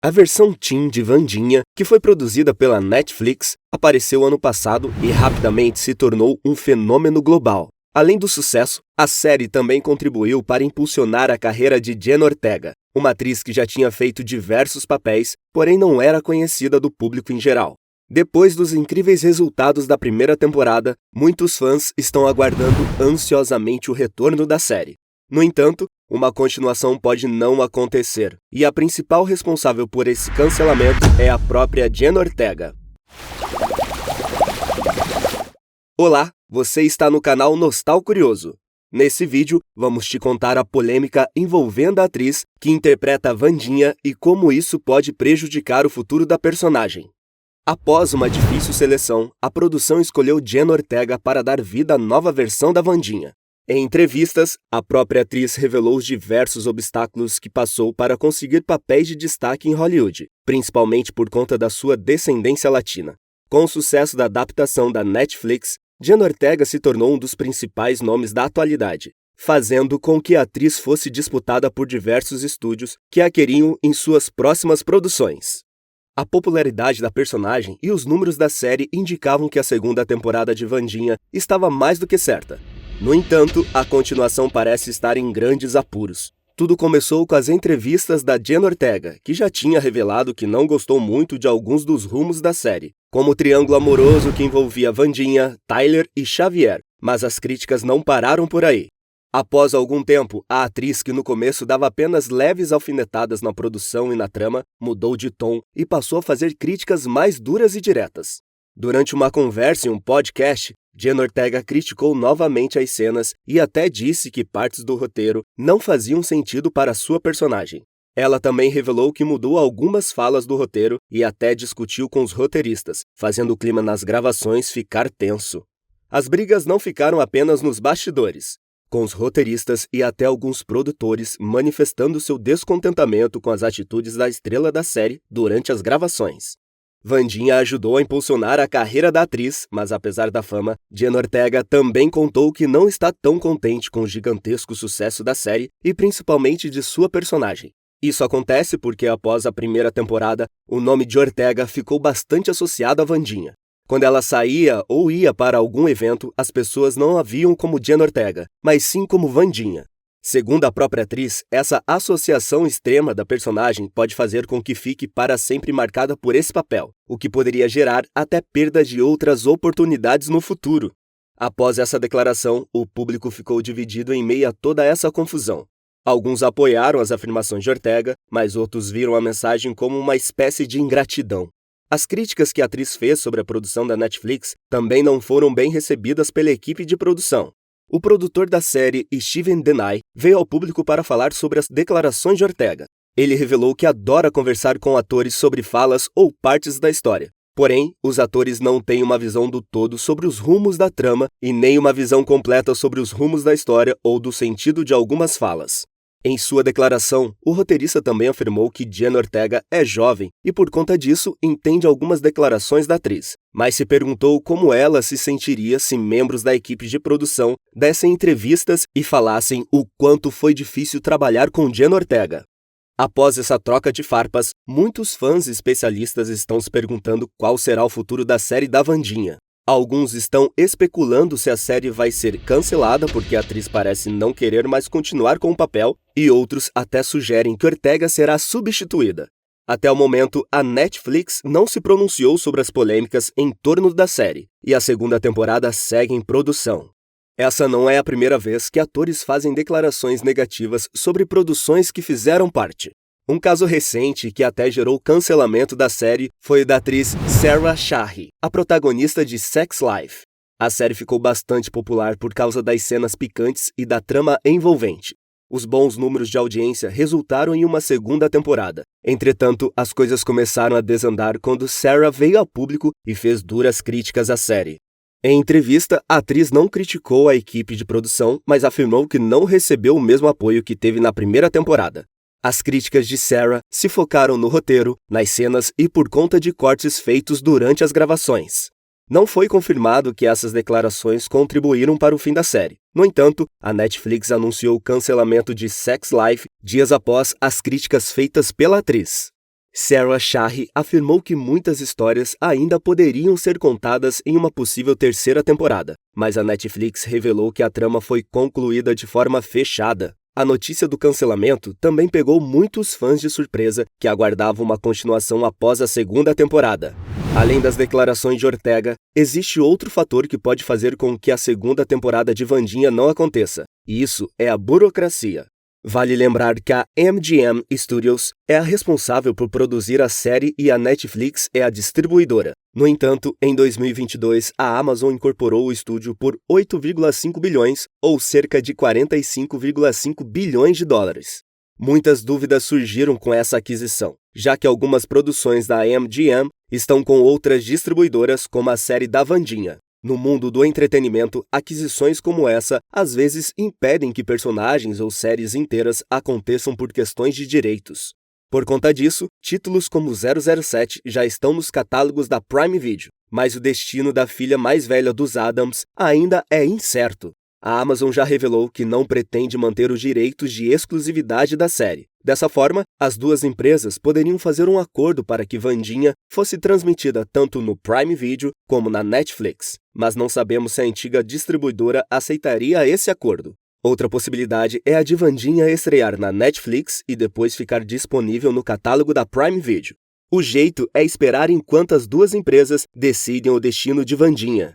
A versão teen de Wandinha, que foi produzida pela Netflix, apareceu ano passado e rapidamente se tornou um fenômeno global. Além do sucesso, a série também contribuiu para impulsionar a carreira de Jenna Ortega, uma atriz que já tinha feito diversos papéis, porém não era conhecida do público em geral. Depois dos incríveis resultados da primeira temporada, muitos fãs estão aguardando ansiosamente o retorno da série. No entanto, uma continuação pode não acontecer, e a principal responsável por esse cancelamento é a própria Jenna Ortega. Olá, você está no canal Nostal Curioso. Nesse vídeo, vamos te contar a polêmica envolvendo a atriz que interpreta a Wandinha e como isso pode prejudicar o futuro da personagem. Após uma difícil seleção, a produção escolheu Jenna Ortega para dar vida à nova versão da Wandinha. Em entrevistas, a própria atriz revelou os diversos obstáculos que passou para conseguir papéis de destaque em Hollywood, principalmente por conta da sua descendência latina. Com o sucesso da adaptação da Netflix, Jenna Ortega se tornou um dos principais nomes da atualidade, fazendo com que a atriz fosse disputada por diversos estúdios que a queriam em suas próximas produções. A popularidade da personagem e os números da série indicavam que a segunda temporada de Wandinha estava mais do que certa. No entanto, a continuação parece estar em grandes apuros. Tudo começou com as entrevistas da Jenna Ortega, que já tinha revelado que não gostou muito de alguns dos rumos da série, como o triângulo amoroso que envolvia Wandinha, Tyler e Xavier, mas as críticas não pararam por aí. Após algum tempo, a atriz, que no começo dava apenas leves alfinetadas na produção e na trama, mudou de tom e passou a fazer críticas mais duras e diretas. Durante uma conversa em um podcast, Jenna Ortega criticou novamente as cenas e até disse que partes do roteiro não faziam sentido para sua personagem. Ela também revelou que mudou algumas falas do roteiro e até discutiu com os roteiristas, fazendo o clima nas gravações ficar tenso. As brigas não ficaram apenas nos bastidores, com os roteiristas e até alguns produtores manifestando seu descontentamento com as atitudes da estrela da série durante as gravações. Wandinha ajudou a impulsionar a carreira da atriz, mas apesar da fama, Jenna Ortega também contou que não está tão contente com o gigantesco sucesso da série e principalmente de sua personagem. Isso acontece porque após a primeira temporada, o nome de Ortega ficou bastante associado a Wandinha. Quando ela saía ou ia para algum evento, as pessoas não a viam como Jenna Ortega, mas sim como Wandinha. Segundo a própria atriz, essa associação extrema da personagem pode fazer com que fique para sempre marcada por esse papel, o que poderia gerar até perda de outras oportunidades no futuro. Após essa declaração, o público ficou dividido em meio a toda essa confusão. Alguns apoiaram as afirmações de Ortega, mas outros viram a mensagem como uma espécie de ingratidão. As críticas que a atriz fez sobre a produção da Netflix também não foram bem recebidas pela equipe de produção. O produtor da série, Steven Denai, veio ao público para falar sobre as declarações de Ortega. Ele revelou que adora conversar com atores sobre falas ou partes da história. Porém, os atores não têm uma visão do todo sobre os rumos da trama e nem uma visão completa sobre os rumos da história ou do sentido de algumas falas. Em sua declaração, o roteirista também afirmou que Jenna Ortega é jovem e, por conta disso, entende algumas declarações da atriz, mas se perguntou como ela se sentiria se membros da equipe de produção dessem entrevistas e falassem o quanto foi difícil trabalhar com Jenna Ortega. Após essa troca de farpas, muitos fãs e especialistas estão se perguntando qual será o futuro da série da Wandinha. Alguns estão especulando se a série vai ser cancelada porque a atriz parece não querer mais continuar com o papel, e outros até sugerem que Ortega será substituída. Até o momento, a Netflix não se pronunciou sobre as polêmicas em torno da série, e a segunda temporada segue em produção. Essa não é a primeira vez que atores fazem declarações negativas sobre produções que fizeram parte. Um caso recente que até gerou cancelamento da série foi o da atriz Sarah Shahi, a protagonista de Sex Life. A série ficou bastante popular por causa das cenas picantes e da trama envolvente. Os bons números de audiência resultaram em uma segunda temporada. Entretanto, as coisas começaram a desandar quando Sarah veio a público e fez duras críticas à série. Em entrevista, a atriz não criticou a equipe de produção, mas afirmou que não recebeu o mesmo apoio que teve na primeira temporada. As críticas de Sarah se focaram no roteiro, nas cenas e por conta de cortes feitos durante as gravações. Não foi confirmado que essas declarações contribuíram para o fim da série. No entanto, a Netflix anunciou o cancelamento de Sex Life dias após as críticas feitas pela atriz. Sarah Shahi afirmou que muitas histórias ainda poderiam ser contadas em uma possível terceira temporada, mas a Netflix revelou que a trama foi concluída de forma fechada. A notícia do cancelamento também pegou muitos fãs de surpresa que aguardavam uma continuação após a segunda temporada. Além das declarações de Ortega, existe outro fator que pode fazer com que a segunda temporada de Wandinha não aconteça, e isso é a burocracia. Vale lembrar que a MGM Studios é a responsável por produzir a série e a Netflix é a distribuidora. No entanto, em 2022, a Amazon incorporou o estúdio por 8,5 bilhões, ou cerca de 45,5 bilhões de dólares. Muitas dúvidas surgiram com essa aquisição, já que algumas produções da MGM estão com outras distribuidoras, como a série da Wandinha. No mundo do entretenimento, aquisições como essa às vezes impedem que personagens ou séries inteiras aconteçam por questões de direitos. Por conta disso, títulos como 007 já estão nos catálogos da Prime Video, mas o destino da filha mais velha dos Addams ainda é incerto. A Amazon já revelou que não pretende manter os direitos de exclusividade da série. Dessa forma, as duas empresas poderiam fazer um acordo para que Wandinha fosse transmitida tanto no Prime Video como na Netflix, mas não sabemos se a antiga distribuidora aceitaria esse acordo. Outra possibilidade é a de Wandinha estrear na Netflix e depois ficar disponível no catálogo da Prime Video. O jeito é esperar enquanto as duas empresas decidem o destino de Wandinha.